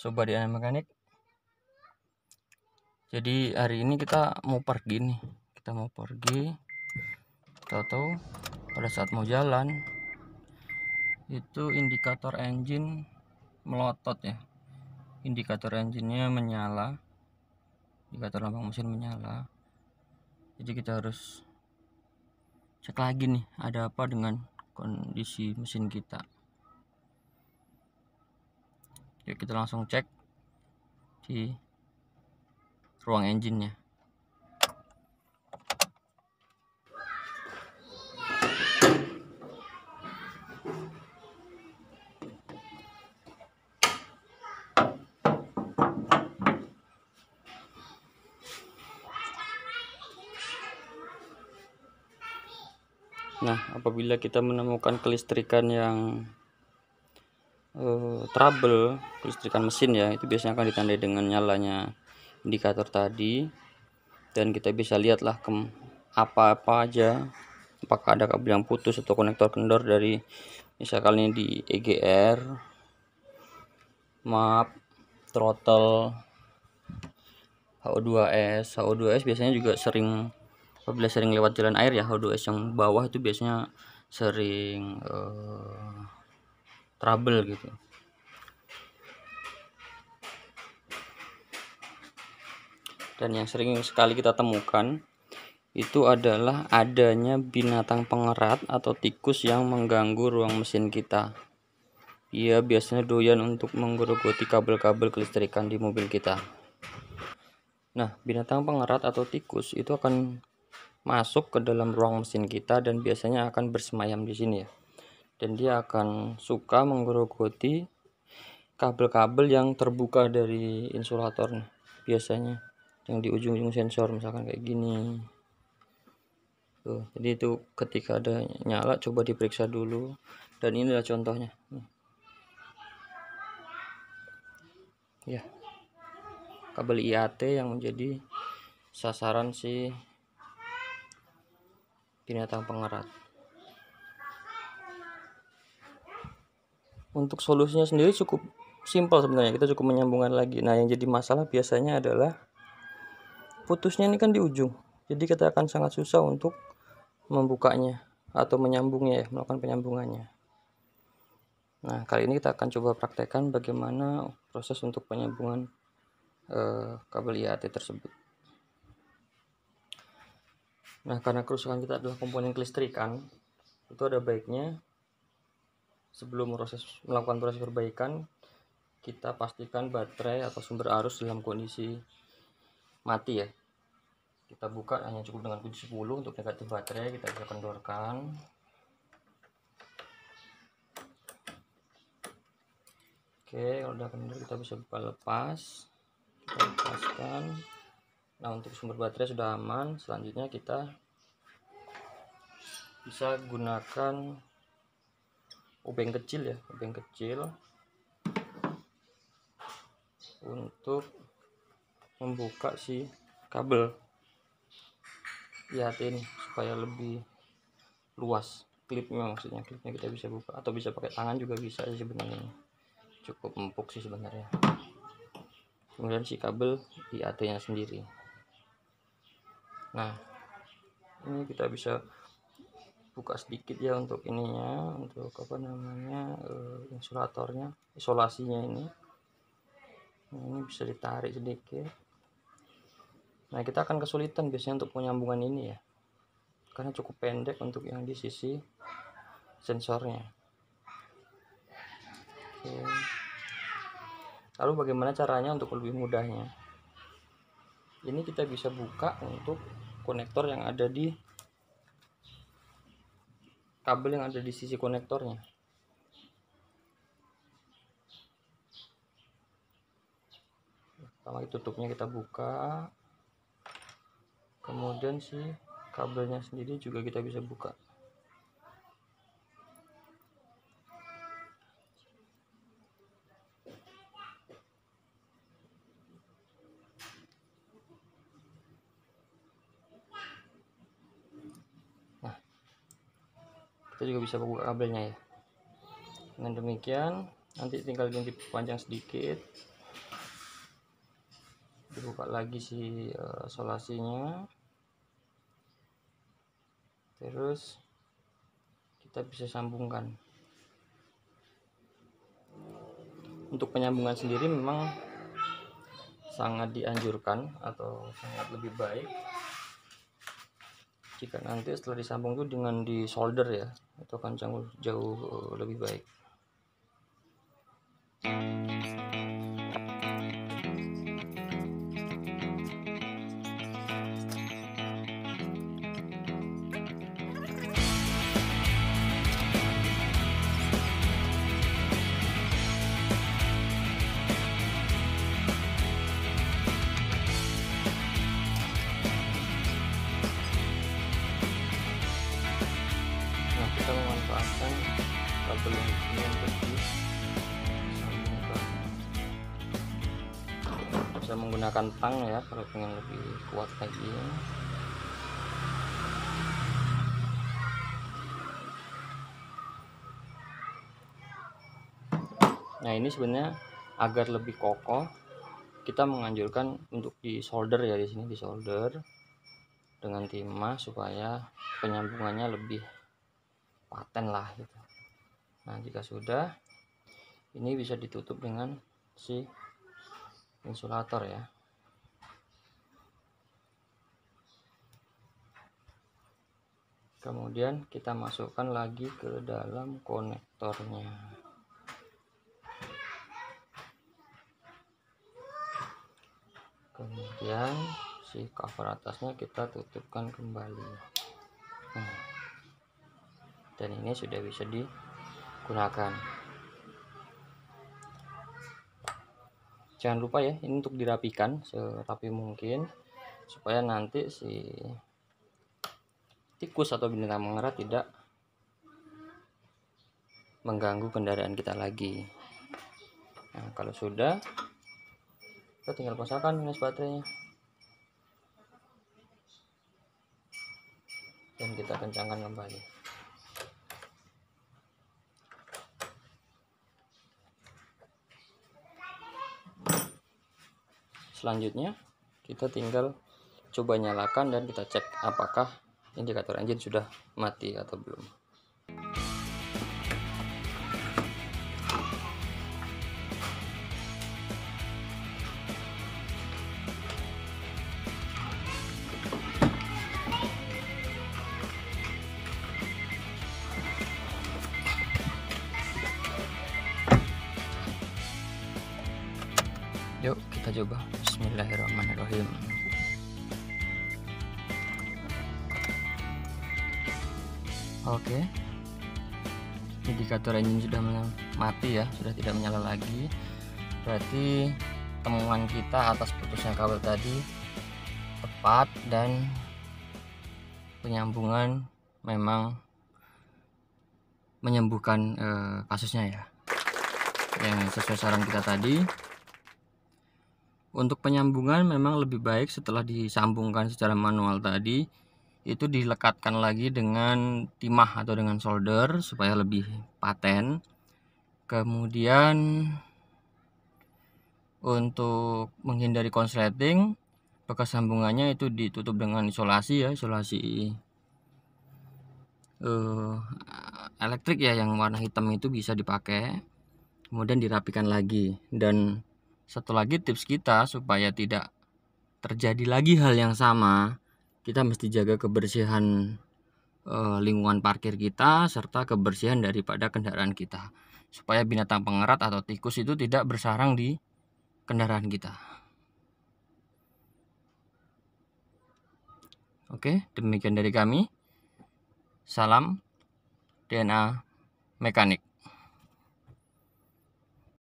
Sobat di Mekanik. Jadi hari ini kita mau pergi nih. Tahu-tahu pada saat mau jalan itu indikator engine melotot ya. Indikator engine-nya menyala. Indikator lambang mesin menyala. Jadi kita harus cek lagi nih ada apa dengan kondisi mesin kita. Yuk kita langsung cek di ruang engine-nya. Nah, apabila kita menemukan kelistrikan yang trouble, kelistrikan mesin ya, itu biasanya akan ditandai dengan nyalanya indikator tadi, dan kita bisa lihatlah apa-apa aja, apakah ada kabel yang putus atau konektor kendor dari misalkan ini di EGR, map, throttle, HO2S biasanya juga sering, apabila sering lewat jalan air ya, HO2S yang bawah itu biasanya sering trouble gitu. Dan yang sering sekali kita temukan itu adalah adanya binatang pengerat atau tikus yang mengganggu ruang mesin kita. Ia biasanya doyan untuk menggerogoti kabel-kabel kelistrikan di mobil kita. Nah, binatang pengerat atau tikus itu akan masuk ke dalam ruang mesin kita dan biasanya akan bersemayam di sini ya. Dan dia akan suka menggerogoti kabel-kabel yang terbuka dari insulator nih, biasanya yang di ujung-ujung sensor misalkan kayak gini. Tuh, jadi itu ketika ada nyala coba diperiksa dulu, dan inilah contohnya. Ya, kabel IAT yang menjadi sasaran si binatang pengerat. Untuk solusinya sendiri cukup simpel sebenarnya, kita cukup menyambungkan lagi. Nah, yang jadi masalah biasanya adalah putusnya ini kan di ujung, jadi kita akan sangat susah untuk membukanya atau menyambungnya ya, melakukan penyambungannya. Nah, kali ini kita akan coba praktekkan bagaimana proses untuk penyambungan kabel IAT tersebut. Nah, karena kerusakan kita adalah komponen kelistrikan, itu ada baiknya sebelum melakukan proses perbaikan, kita pastikan baterai atau sumber arus dalam kondisi mati ya. Kita buka hanya cukup dengan kunci 10 untuk negatif baterai, kita bisa kendorkan. Oke, kalau udah kendor kita bisa buka lepas, kita lepaskan. Nah, untuk sumber baterai sudah aman. Selanjutnya kita bisa gunakan obeng kecil ya, untuk membuka si kabel IAT ini supaya lebih luas klipnya kita bisa buka, atau bisa pakai tangan juga bisa sih sebenarnya, cukup empuk sih sebenarnya. Kemudian si kabel IAT nya sendiri. Nah, ini kita bisa buka sedikit ya untuk ininya, untuk insulatornya, isolasinya ini. Nah, ini bisa ditarik sedikit. Nah, kita akan kesulitan biasanya untuk penyambungan ini ya, karena cukup pendek untuk yang di sisi sensornya. Oke. Lalu bagaimana caranya untuk lebih mudahnya? Ini kita bisa buka untuk konektor yang ada di kabel yang ada di sisi konektornya. Pertama tutupnya kita buka, kemudian si kabelnya sendiri juga kita bisa buka. Nah, kita juga bisa buka kabelnya ya. Dengan demikian nanti tinggal ganti panjang sedikit, dibuka lagi si solasinya, terus kita bisa sambungkan. Untuk penyambungan sendiri memang sangat dianjurkan atau sangat lebih baik jika nanti setelah disambung itu dengan di solder ya, itu akan jauh lebih baik. Kita memanfaatkan kabel yang ini untuk disambungkan. Bisa menggunakan tang ya kalau pengen lebih kuat lagi. Nah, ini sebenarnya agar lebih kokoh kita menganjurkan untuk di solder ya, di sini di solder dengan timah supaya penyambungannya lebih paten lah gitu. Nah, jika sudah, ini bisa ditutup dengan si insulator ya. Kemudian kita masukkan lagi ke dalam konektornya. Kemudian si cover atasnya kita tutupkan kembali. Nah, dan ini sudah bisa digunakan. Jangan lupa ya, ini untuk dirapikan serapi mungkin supaya nanti si tikus atau binatang mengerat tidak mengganggu kendaraan kita lagi. Nah, kalau sudah, kita tinggal pasangkan minus baterainya dan kita kencangkan kembali. Selanjutnya kita tinggal coba nyalakan dan kita cek apakah indikator engine sudah mati atau belum. Yuk kita coba. Bismillahirrahmanirrahim. Oke, indikator engine sudah mati ya, sudah tidak menyala lagi. Berarti temuan kita atas putusnya kabel tadi tepat dan penyambungan memang menyembuhkan kasusnya ya, yang sesuai saran kita tadi. Untuk penyambungan memang lebih baik setelah disambungkan secara manual tadi itu dilekatkan lagi dengan timah atau dengan solder supaya lebih paten. Kemudian untuk menghindari konsleting, bekas sambungannya itu ditutup dengan isolasi ya, isolasi elektrik ya, yang warna hitam itu bisa dipakai. Kemudian dirapikan lagi. Dan satu lagi tips kita supaya tidak terjadi lagi hal yang sama, kita mesti jaga kebersihan lingkungan parkir kita serta kebersihan daripada kendaraan kita supaya binatang pengerat atau tikus itu tidak bersarang di kendaraan kita. Oke, demikian dari kami. Salam DNA Mekanik.